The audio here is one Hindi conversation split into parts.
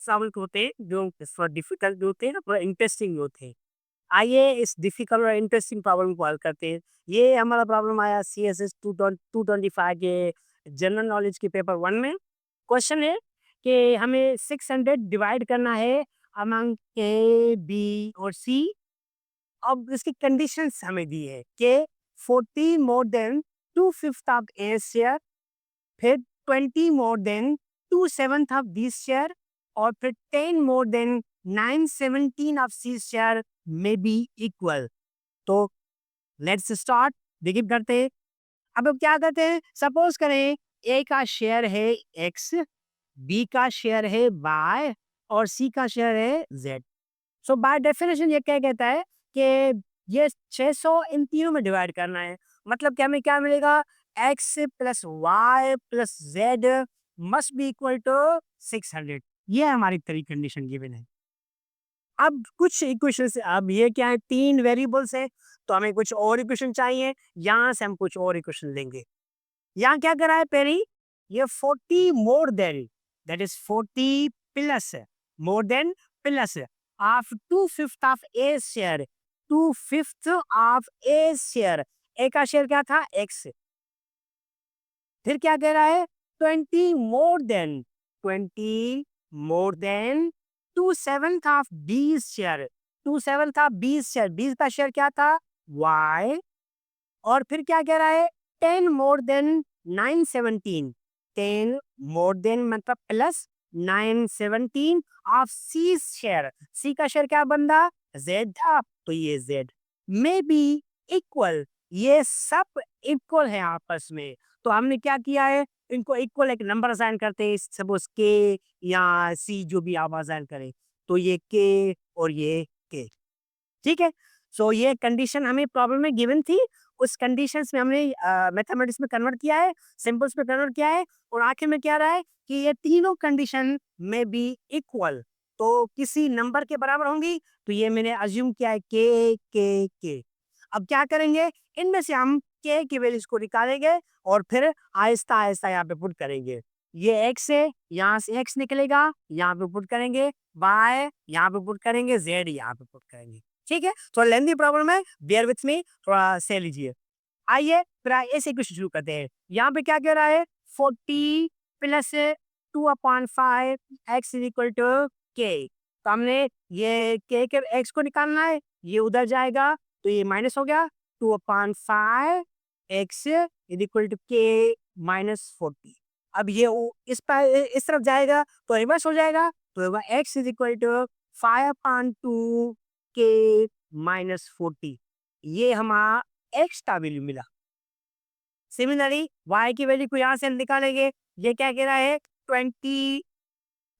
सवाल होते हैं जो थोड़ा डिफिकल्ट भी होते हैं, थोड़ा इंटरेस्टिंग भी होते हैं। आइए इस डिफिकल्ट और इंटरेस्टिंग प्रॉब्लम को हल करते हैं। ये हमारा प्रॉब्लम आया सीएसएस 225 के जनरल नॉलेज के पेपर 1 में। क्वेश्चन है कि हमें 600 डिवाइड करना है अमंग ए, बी और सी। अब इसकी कंडीशंस हमें दी है कि 40 more than 2/5 of A share, फिर 20 more than 2/7 of B share और फिर 10 more than 9/17 of C share में बी इक्वल। तो लेट्स स्टार्ट, बिगिन करते हैं। अब क्या करते हैं, सपोज करें ए का शेयर है एक्स, बी का शेयर है वाई और सी का शेयर है जेड। सो बाय डेफिनेशन ये क्या कहता है कि ये 600 इन तीनों में डिवाइड करना है। मतलब कि हमें क्या मिलेगा, x plus y plus z must be equal to 600। ये हमारी तरी कंडीशन गिवन है। अब कुछ इक्वेशन से, अब ये क्या है, तीन वेरिएबल्स है तो हमें कुछ और इक्वेशन चाहिए, यहाँ से हम कुछ और इक्वेशन लेंगे। यहाँ क्या करा है, पहली ये 40 more than, that is 40 plus, more than plus of 2/5 of A share, 2/5 of A share. A का शेयर क्या था, एक्स। फिर क्या कह रहा है, 20 more than, 20 more than 2/7 of B share, 2/7 of B share, B का शेयर क्या था, वाई। और फिर क्या कह रहा है, 10 मोर देन 9/17, 10 मोर देन मतलब प्लस 9/17 ऑफ सी शेयर, सी का शेयर क्या बंदा, जेड था, तो ये जेड में बी इक्वल। ये सब इक्वल है आपस में, तो हमने क्या किया है, इनको इक्वल एक नंबर असाइन करते हैं, सपोज के या सी, जो भी आप असाइन करें। तो ये के और ये के, ठीक है। सो ये कंडीशन हमें प्रॉब्लम में गिवन थी, उस कंडीशंस में हमने मैथमेटिक्स में कन्वर्ट किया है, सिंपल्स में कन्वर्ट किया है, और आखिर में क्या रहा है कि ये तीनों कंडीशन में भी इक्वल, तो किसी नंबर के बराबर होंगी। तो ये मैंने अज्यूम किया है के। अब क्या करेंगे, इनमें से हम के की वैल्यूज को निकालेंगे और फिर आहिस्ता आहिस्ता यहाँ पे पुट करेंगे। ये एक्स है, यहाँ से एक्स निकलेगा, यहाँ पे पुट करेंगे, वाई यहाँ पे पुट करेंगे, जेड यहाँ पे पुट करेंगे। ठीक है, तो लेंथी प्रॉब्लम है, बेयर विथ मी, थोड़ा सह लीजिए। आइए फिर ऐसे क्वेश्चन शुरू करते हैं। यहाँ पे क्या कह रहा है, 40 plus 2/5 x is equal to k. तो हमने ये के एक्स को निकालना है, ये उधर जाएगा तो ये माइनस हो गया, 2/5 x is equal to k minus 40। अब ये इस पर इस तरफ जाएगा तो रिवर्स हो जाएगा, तो एक्स इज इक्वल टू 5/2 के माइनस 40। ये हमारा एक्स का वैल्यू मिला। सिमिलरली वाई की वैल्यू को यहाँ से हम निकालेंगे, ये क्या कह रहा है, 20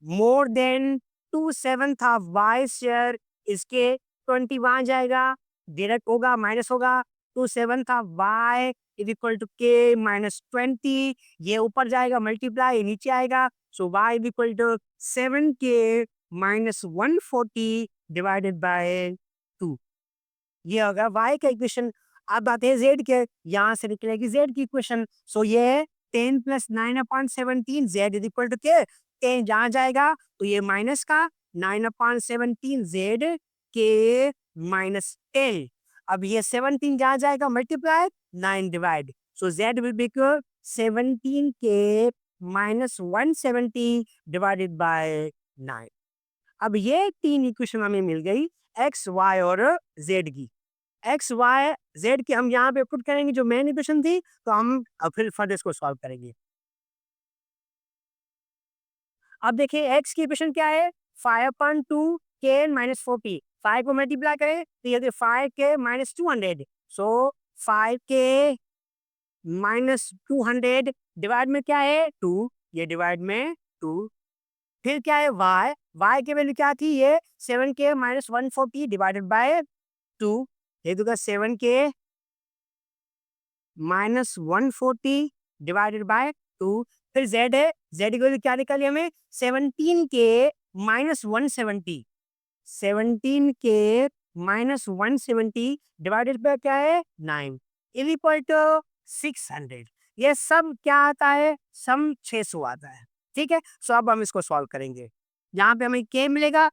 more than 2/7 of y share, इसके 20 वहां जाएगा, डायरेक्ट होगा, माइनस होगा, 2/7 of y is equal to k minus 20, ये ऊपर जाएगा मल्टीप्लाई, नीचे आएगा, so y is equal to 7 k minus 140 divided by 2। ये होगा y का इक्वेशन। अब आते हैं z के, यहाँ से निकलेगी z की इक्वेशन। सो ये 10 plus 9/17 z is equal to k, 10 जहाँ जाएगा तो ये माइनस का 9/17 z के माइनस 10। अब ये 17 जहाँ जाएगा multiply 9 divide, so z will be equal 17 के माइनस 170 डिवाइडेड बाय 9। अब ये तीन इक्वेशन हमें मिल गई, एक्स वाई और जेड की। एक्स वाई जेड की हम यहाँ पे पुट करेंगे जो मेन इक्वेशन थी, तो हम अब फिर फर्दर इसको सॉल्व करेंगे। अब देखिए एक्स की इक्वेशन क्या है, 5/2 के माइनस 40, 5 को मल्टीप्लाई करें तो ये 5 के माइनस 200, सो 5 के माइनस 200 डिवाइड में क्या है 2, ये डिवाइड में 2। फिर क्या है y, y की वैल्यू क्या थी, ये 7 के माइनस 140 डिवाइडेड बाय 2, ये दूंगा 7 के माइनस 140 डिवाइडेड बाय 2। फिर z है, z की वैल्यू क्या निकाली हमें, 17 के माइनस 170, 17 के माइनस 170 डिवाइडेड बाय क्या है 9 इज इक्वल टू 600। ये सब क्या आता है, सम 600 आता है। ठीक है, सो अब हम इसको सॉल्व करेंगे। यहाँ पे हमें k मिलेगा,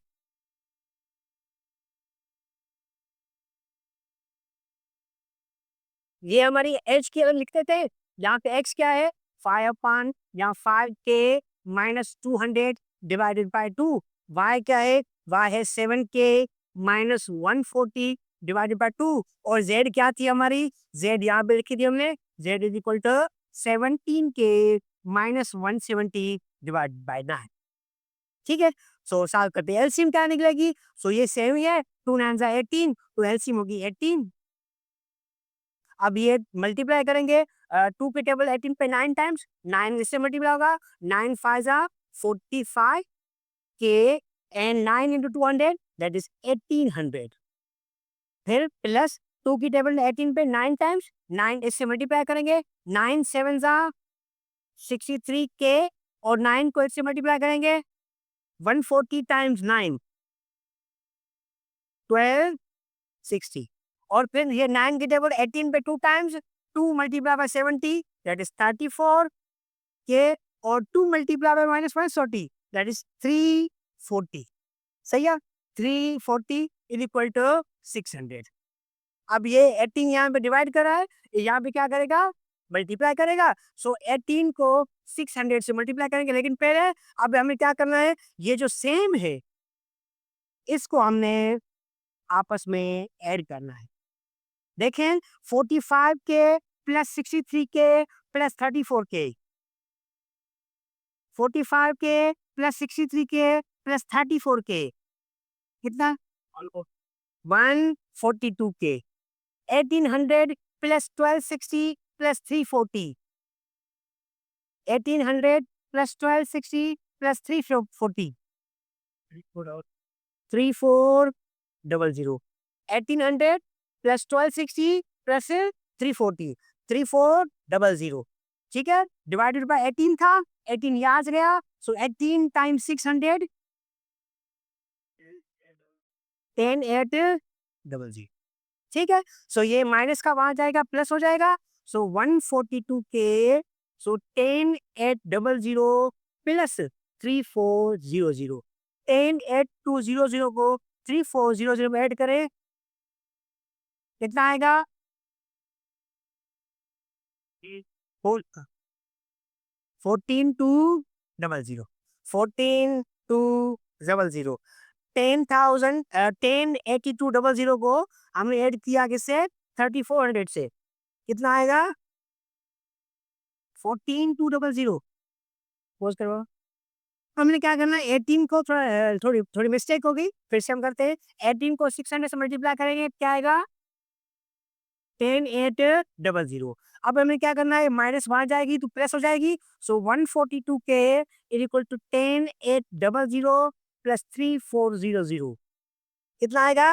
ये हमारी एज की अगर लिखते थे, यहाँ पे x क्या है 5 अपान यहाँ 5k minus 200 divided by 2, y क्या है, y है 7k माइनस 140 डिवाइडेड बाय 2, और z क्या थी हमारी, z यहाँ पे लिखी थी हमने, z is equal to 17k minus 170 divide by 9। ठीक है, सो सॉल्व करते हैं, एलसीएम क्या निकलेगी, सो ये सेम ही है, 2 9 जा 18, तो एलसीएम होगी 18। अब ये मल्टीप्लाई करेंगे, 2 के टेबल 18 पे 9 टाइम्स, 9 इससे मल्टीप्लाई होगा, 9 5 जा 45 के एंड 9 इंटू 200 दैट इज 1800। फिर प्लस 2 की टेबल 18 पे 9 टाइम्स, 9 इससे मल्टीप्लाई करेंगे, 9 7 जा 63 के, और 9 को इससे मल्टीप्लाई करेंगे 140 टाइम्स 9 1260, और फिर ये 9 की टेबल 18 पे 2 times, 2 multiply by 70 that is 34 के, और 2 multiply by minus 140 that is 340। सही है, 340 इज इक्वल टू 600। अब ये 18 यहाँ पे डिवाइड कर रहा है, यहाँ पे क्या करेगा, मल्टीप्लाई करेगा, सो 18 को 600 से मल्टीप्लाई करेंगे, लेकिन पहले अब हमें क्या करना है, ये जो सेम है इसको हमने आपस में ऐड करना है। देखें 45 के प्लस 63 के प्लस 34 के, 45 के प्लस 63 के प्लस 34 के कितना, 142 के, 1800 plus 1260 plus 340, 1800 plus 1260 plus 340, 3400, 1800 plus 1260 plus 340, 3400। ठीक है, डिवाइडेड बाय 18 था, 18 यहाँ से गया, सो 18 टाइम्स 600 10800। ठीक है, सो ये माइनस का वहां जाएगा प्लस हो जाएगा, सो 142 के, सो 10800 प्लस 3400, 18200 को 3400 में ऐड करें कितना आएगा, 14200, 14200, 10,000 18200 को हमने ऐड किया किससे, 3400 से, कितना आएगा 14200। पोज करो, हमने क्या करना है, 18 को थोड़ा थोड़ी थोड़ी मिस्टेक होगी, फिर से हम करते हैं, 18 को 600 से मल्टीप्लाई करेंगे क्या आएगा 10800। अब हमें क्या करना है, माइनस वहां जाएगी तो प्लस हो जाएगी, सो 142 के इज इक्वल टू 10800 प्लस 3400 कितना आएगा,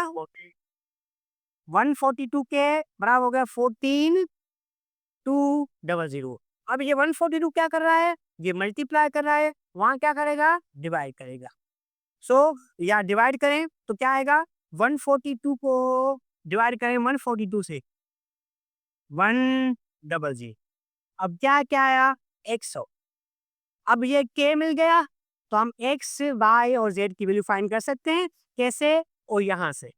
142 के बराबर हो गया 14200। अब ये 142 क्या कर रहा है, ये मल्टीप्लाई कर रहा है, वहां क्या करेगा, डिवाइड करेगा, सो या डिवाइड करें तो क्या आएगा, 142 को डिवाइड करें 142 से 100। अब क्या क्या आया 100, अब ये k मिल गया, तो हम x y और z की वैल्यू फाइंड कर सकते हैं, कैसे, और यहाँ से,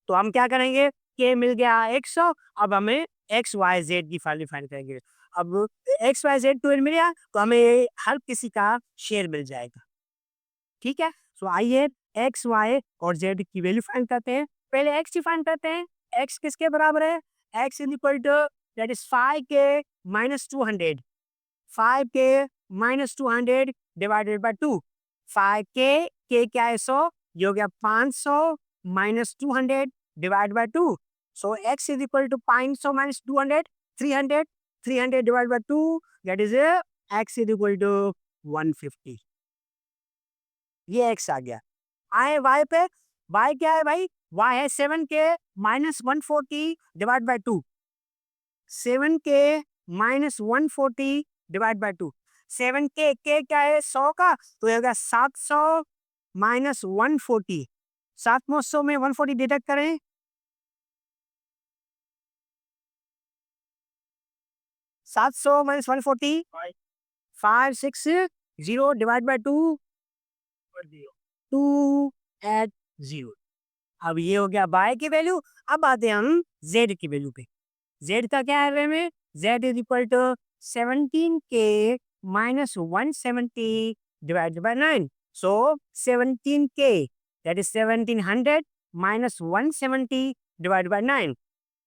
तो हम क्या करेंगे, k मिल गया 100, अब हमें x y z की वैल्यू फाइंड करेंगे। अब x y z 12 मिल गया, तो हमें हर किसी का शेयर मिल जाएगा। ठीक है, सो आइए एक्स वाई और जेड की वैल्यू फाइंड करते हैं, पहले एक्स की फाइंड करते हैं, एक्स किसके बराबर है, x is equal to that is 5k minus 200, 5k minus 200 divided by 2, 5k k क्या है 100, ये हो गया 500 minus 200 divide by 2, so x is equal to 500 minus 200 300, 300 divide by 2 that is x is equal to 150। ये एक्स आ गया, आए वाई पे, वाई क्या है भाई, वाई है 7k minus 140 divide by 2, 7k minus 140 divide by 2, 7k के क्या है 100 का, तो ये होगा 700 माइनस 140, 700 में 140 डिडक्ट करें, 700 माइनस 140 560 डिवाइड बाय 2 2 एट 0। अब ये हो गया y की वैल्यू। अब आते हैं हम z की वैल्यू पे। z का क्या है हमें? z is equal to 17k minus 170 divided by 9। So 17k that is 1700 minus 170 divided by 9।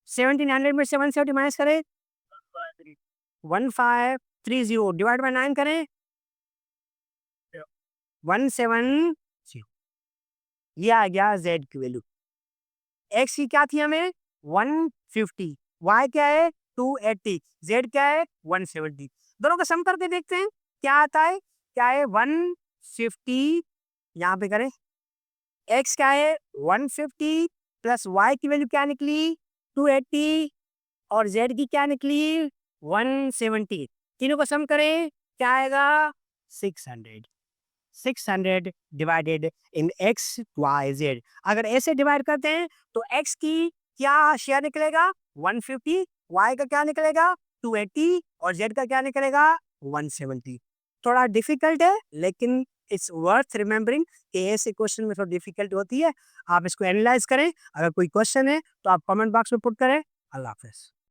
1700 में 770 माइनस करें 1530 डिवाइड बाय 9 करें 170। ये आ गया z की वैल्यू। x की क्या थी हमें? 150। y क्या है? 280। z क्या है? 170। दोनों का सम करके देखते हैं क्या आता है। क्या है? 150 यहाँ पे करें। x क्या है? 150 प्लस y की वैल्यू क्या निकली? 280 और z की क्या निकली? 170। तीनों का सम करें क्या आएगा? 600। 600 divided in x y z. अगर ऐसे डिवाइड करते हैं तो एक्स की क्या शेयर निकलेगा? 150। वाई का क्या निकलेगा? 280 और जेड का क्या निकलेगा? 170। थोड़ा डिफिकल्ट है लेकिन इट्स वर्थ रिमेम्बरिंग कि ऐसे क्वेश्चन में थोड़ा डिफिकल्ट होती है। आप इसको एनालाइज करें। अगर कोई क्वेश्चन है तो आप कमेंट बॉक्स में पुट करें। अल्लाह हाफिज।